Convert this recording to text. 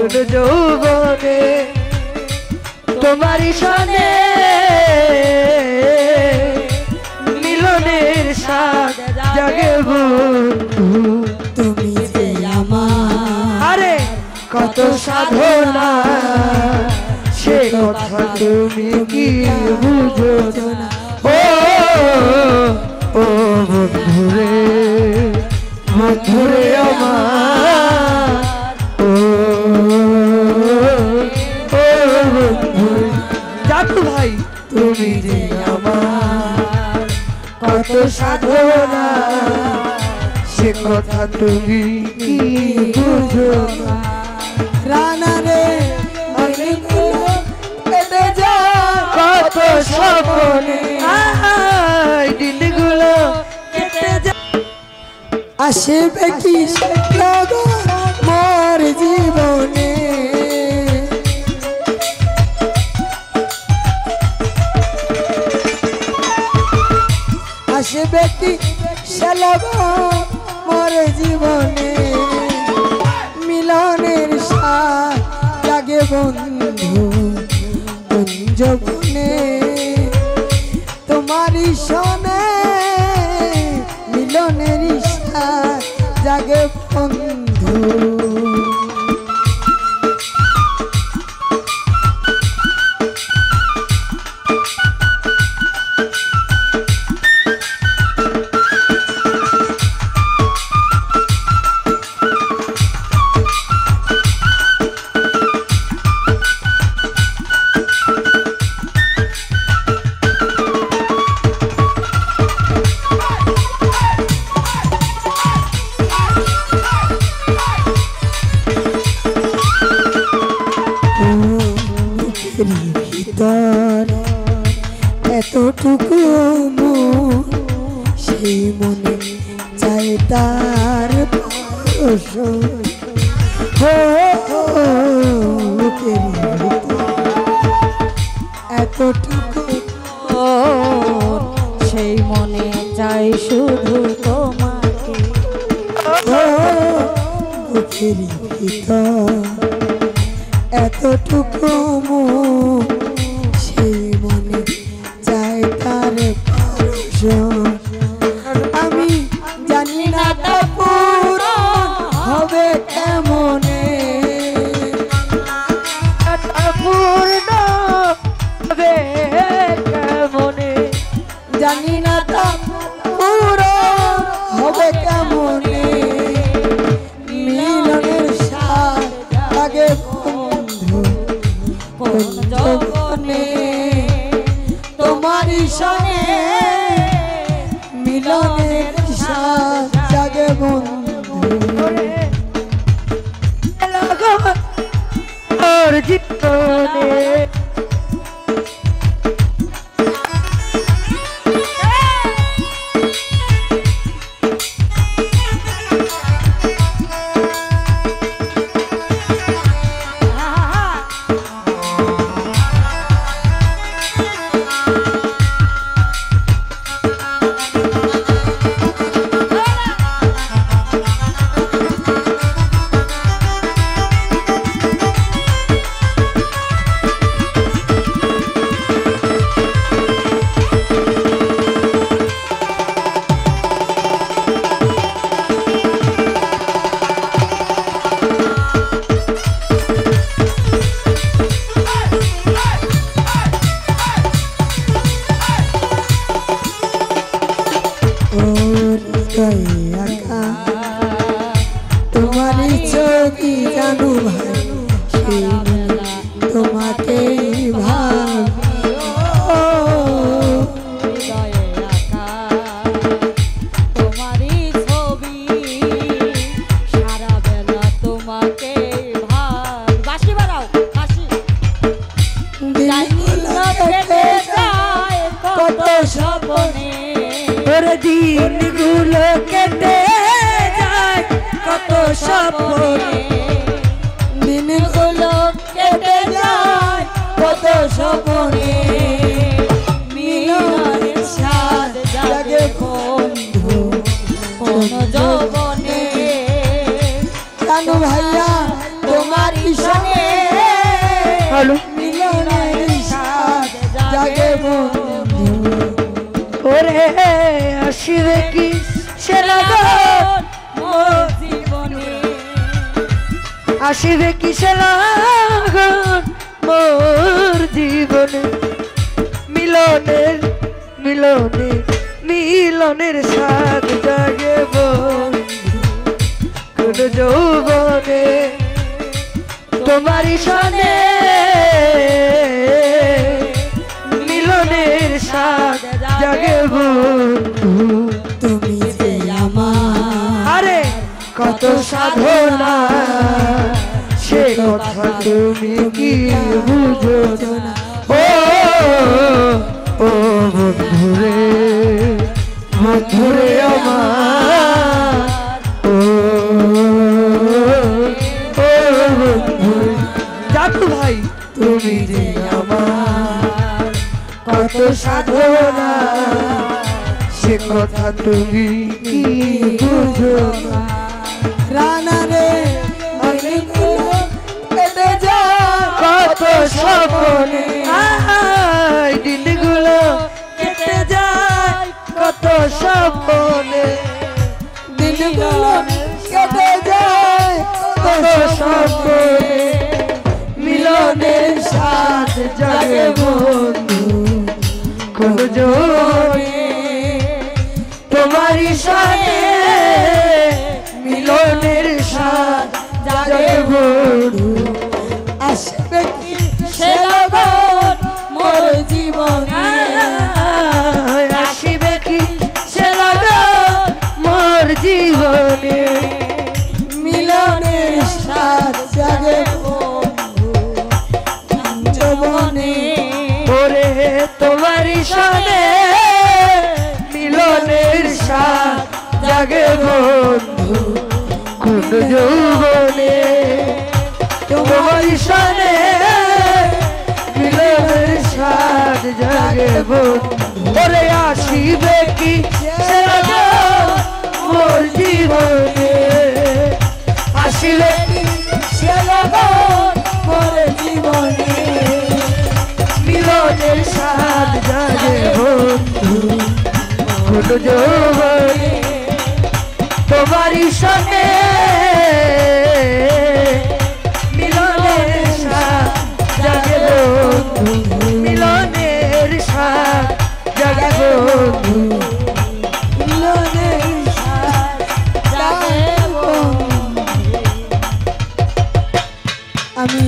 নতুন যৌবনে তোমারই সনে মিলনের স্বাদ জাগে বন্ধু তুমি যে আমার আরে কত সাধনা সে কথা তুমি কি বুঝো না ও ও বন্ধুরে বন্ধুরে আমার ও ও বন্ধুরে জানু ভাই তুমি যে আমার কত সাধনা সে কথা তুমি কি বুঝো না রানা রে অনেকগুলো কেটে যায় কত স্বপ্নে দিনগুলো কেটে যায় আসবে কি লগন মোর জীবনে আসবে কি সে লগন মোর জীবনে মিলনের স্বাদ জাগে বন্ধু যৌবনে তোমারই সনে মিলনের স্বাদ জাগে বন্ধু ভিতর এতটুকু সেই মনে চাই তার এতটুকু সেই মনে চাই শুধু তোমাকে বুকের ভিতর এতটুকু সেই মনে চাই তার আমি জানি না তা পূরণ হবে কেমনে পূর্ণ হবে কেমনে জানি না তা পূরণ হবে কেমনে মিলনের স্বাদ লাগে বন্ধু কোন যৌবনে তোমারই সনে মিলনের স্বাদ জাগে বন্ধু ওর জীবনে তোমারই ছবি জানু ভাই তোমাকে ভাবি তোমারই ছবি সারা বেলা তোমাকে বাঁশি বাড়াও বাঁশি কত স্বপ্নে দিনগুলো কেটে যায় কত স্বপ্নে দিনগুলো কেটে যায় কত স্বপ্নে মিলনের স্বাদ জাগে বন্ধু কোন যৌবনে জানু ভাইয়া তোমার বলো মিলনের স্বাদ জাগে বন্ধু ওরে আসিবে কি সে লাগন মোর জীবনে আসিবে কি সে লাগন মোর জীবনে মিলনের মিলনের মিলনের স্বাদ জাগে বন্ধু কোন যৌবনে তোমারই সনে মিলনের স্বাদ জাগে বন্ধু তুমি যে আমার আরে কত সাধনা সে কথা তুমি কি বুঝো না ও ও বন্ধুরে বন্ধুরে আমার ও ও বন্ধুরে জাদু ভাই তুমি যে আমার কত সাধনা সে কথা তুমি কি বুঝো না রানা রে অনেকগুলো কেটে যায় কত স্বপ্নে আয় দিনগুলো কেটে যায় কত স্বপ্নে দিনগুলো কেটে যায় কত স্বপ্নে মিলনের সাথ জাগে বন্ধু কোন জোরে তোমারই সাথে মিলনের সাথ জাগে বন্ধু আসবে কি সে লগন মোর জীবনে আসিবে কি সে লাগন মোর জীবনে মিলনের স্বাদ জাগে বন্ধু যৌবনে ওরে তোমারই সাথে মিলনের সাথ জাগে বন্ধু কোন যৌবনে তোমারই সাথে মিলনের সাথ জাগে বন্ধু ওরে আসিবে কি সে লাগন মোর জীবনে আসিবে কি সে লগন মোর জীবনে মিলনের সাথ জাগে বন্ধু কোন যৌবনে তোমারই সাথে মিলনের সাথ জাগে বন্ধু মিলনের সাথ জাগে বন্ধু মিলনের স্বাদ জাগে বন্ধু আমি